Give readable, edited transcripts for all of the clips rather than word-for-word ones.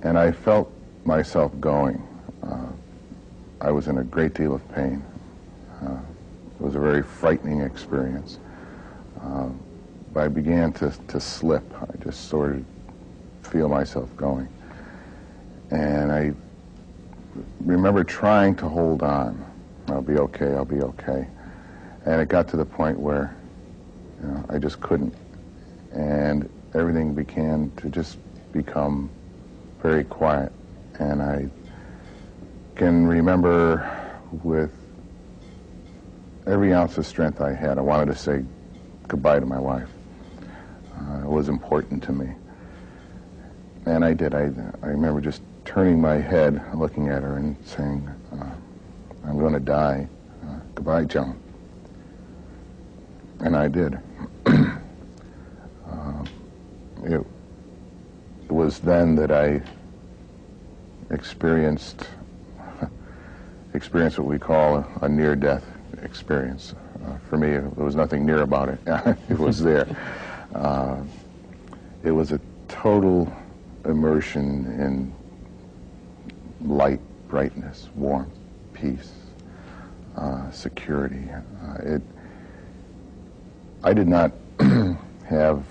And I felt myself going. I was in a great deal of pain. It was a very frightening experience. But I began to slip. I just sort of feel myself going. And I remember trying to hold on. I'll be okay, I'll be okay. And it got to the point where, you know, I just couldn't. And everything began to just become very quiet. And I can remember with every ounce of strength I had, I wanted to say goodbye to my wife. It was important to me. And I did. I remember just turning my head, looking at her and saying, I'm going to die. Goodbye, Joan. And I did. It was then that I experienced what we call a near-death experience. For me, there was nothing near about it. It was there. It was a total immersion in light, brightness, warmth, peace, security. I did not have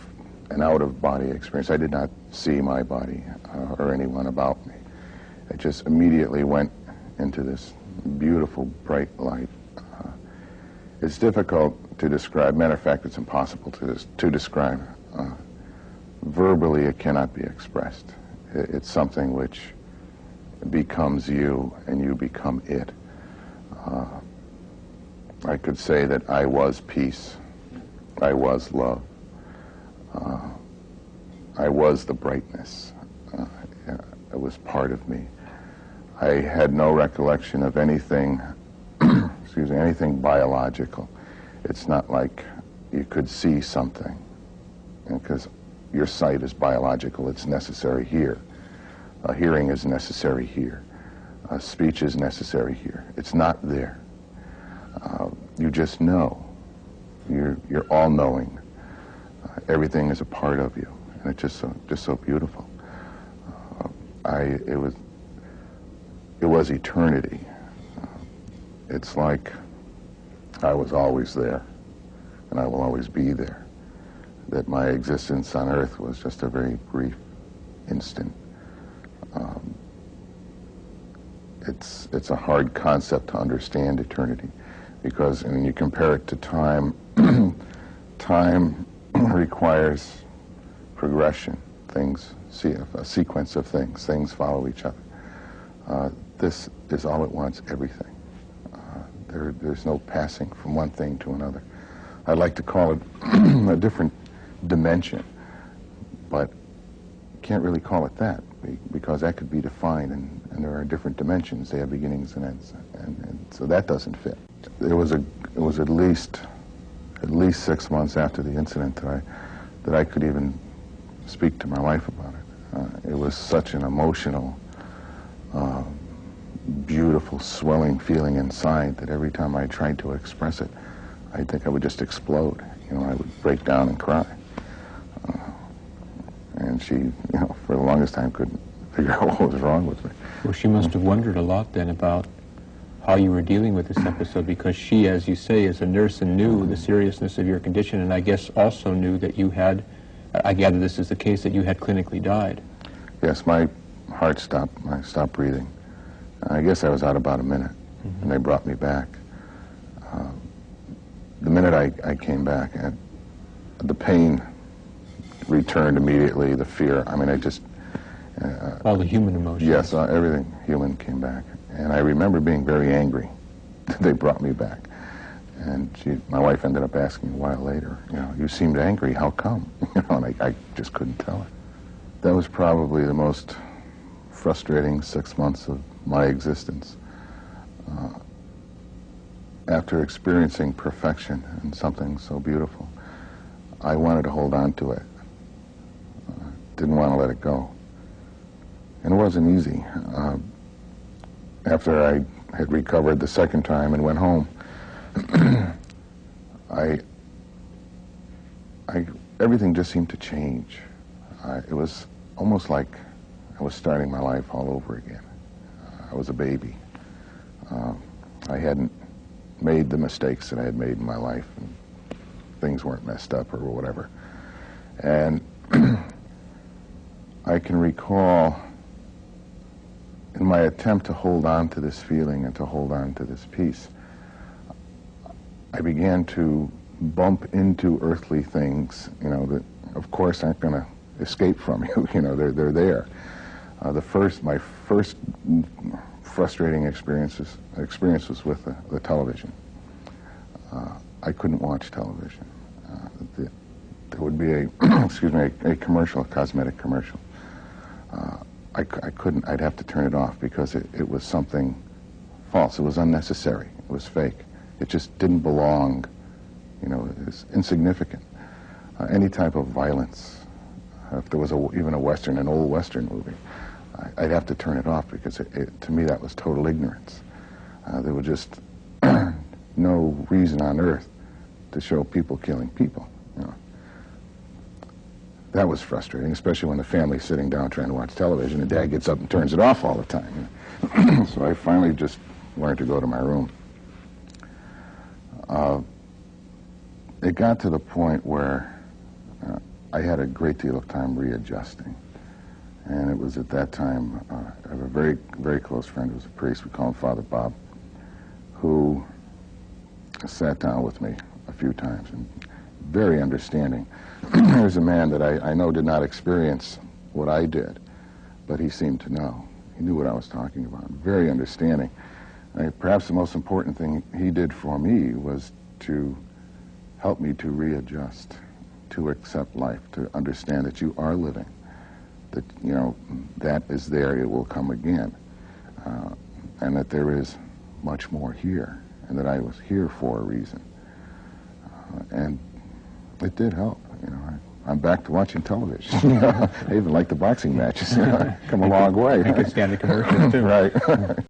an out-of-body experience. I did not see my body or anyone about me. I just immediately went into this beautiful, bright light. It's difficult to describe. Matter of fact, it's impossible to describe. Verbally, it cannot be expressed. It's something which becomes you, and you become it. I could say that I was peace. I was love. I was the brightness. It was part of me. I had no recollection of anything, excuse me, anything biological. It's not like you could see something, because your sight is biological. It's necessary here. Hearing is necessary here. Speech is necessary here. It's not there. You just know. You're all-knowing. Everything is a part of you, and it's just so beautiful. It was eternity. It's like I was always there, and I will always be there. That my existence on Earth was just a very brief instant. It's a hard concept to understand, eternity, because when you compare it to time, time requires progression. Things, a sequence of things. Things follow each other. This is all at once, everything. There's no passing from one thing to another. I'd like to call it a different dimension, but can't really call it that, because that could be defined, and there are different dimensions. They have beginnings and ends, and so that doesn't fit. It was at least 6 months after the incident that I could even speak to my wife about it. It was such an emotional, beautiful, swelling feeling inside that every time I tried to express it, I think I would just explode. You know, I would break down and cry. And she, you know, for the longest time couldn't figure out what was wrong with me. Well, she must have wondered a lot then about how you were dealing with this episode, because she, as you say, is a nurse and knew the seriousness of your condition, and I guess also knew that you had, I gather this is the case, that you had clinically died. Yes, my heart stopped. I stopped breathing. I guess I was out about a minute, and they brought me back. The minute I came back, the pain returned immediately, the fear. I mean, I just... all the human emotions. Yes, everything human came back. And I remember being very angry. They brought me back. And my wife ended up asking a while later, you know, you seemed angry, how come? You know, and I just couldn't tell her. That was probably the most frustrating 6 months of my existence. After experiencing perfection and something so beautiful, I wanted to hold on to it. Didn't want to let it go. And it wasn't easy. After I had recovered the second time and went home, everything just seemed to change. It was almost like I was starting my life all over again. I was a baby. I hadn't made the mistakes that I had made in my life, and things weren't messed up or whatever. And I can recall, in my attempt to hold on to this feeling and to hold on to this peace, I began to bump into earthly things, you know, that of course aren't going to escape from you. You know, they're there. My first frustrating experience was with the television. I couldn't watch television. There would be a excuse me, a commercial, a cosmetic commercial. I couldn't. I'd have to turn it off because it was something false. It was unnecessary. It was fake. It just didn't belong. You know, it's insignificant. Any type of violence, if there was even a Western, an old Western movie, I'd have to turn it off because to me that was total ignorance. There was just no reason on earth to show people killing people. You know. That was frustrating, especially when the family's sitting down trying to watch television and Dad gets up and turns it off all the time. You know. So I finally just learned to go to my room. It got to the point where I had a great deal of time readjusting. And it was at that time, I have a very, very close friend who was a priest, we call him Father Bob, who sat down with me a few times and very understanding. There's a man that I know did not experience what I did, but he seemed to know. He knew what I was talking about. Very understanding. Perhaps the most important thing he did for me was to help me to readjust, to accept life, to understand that you are living, that, you know, that is there, it will come again, and that there is much more here, and that I was here for a reason. And it did help, you know. I'm back to watching television. I even like the boxing matches. Come a long way. I could stand the commercials, too. Right.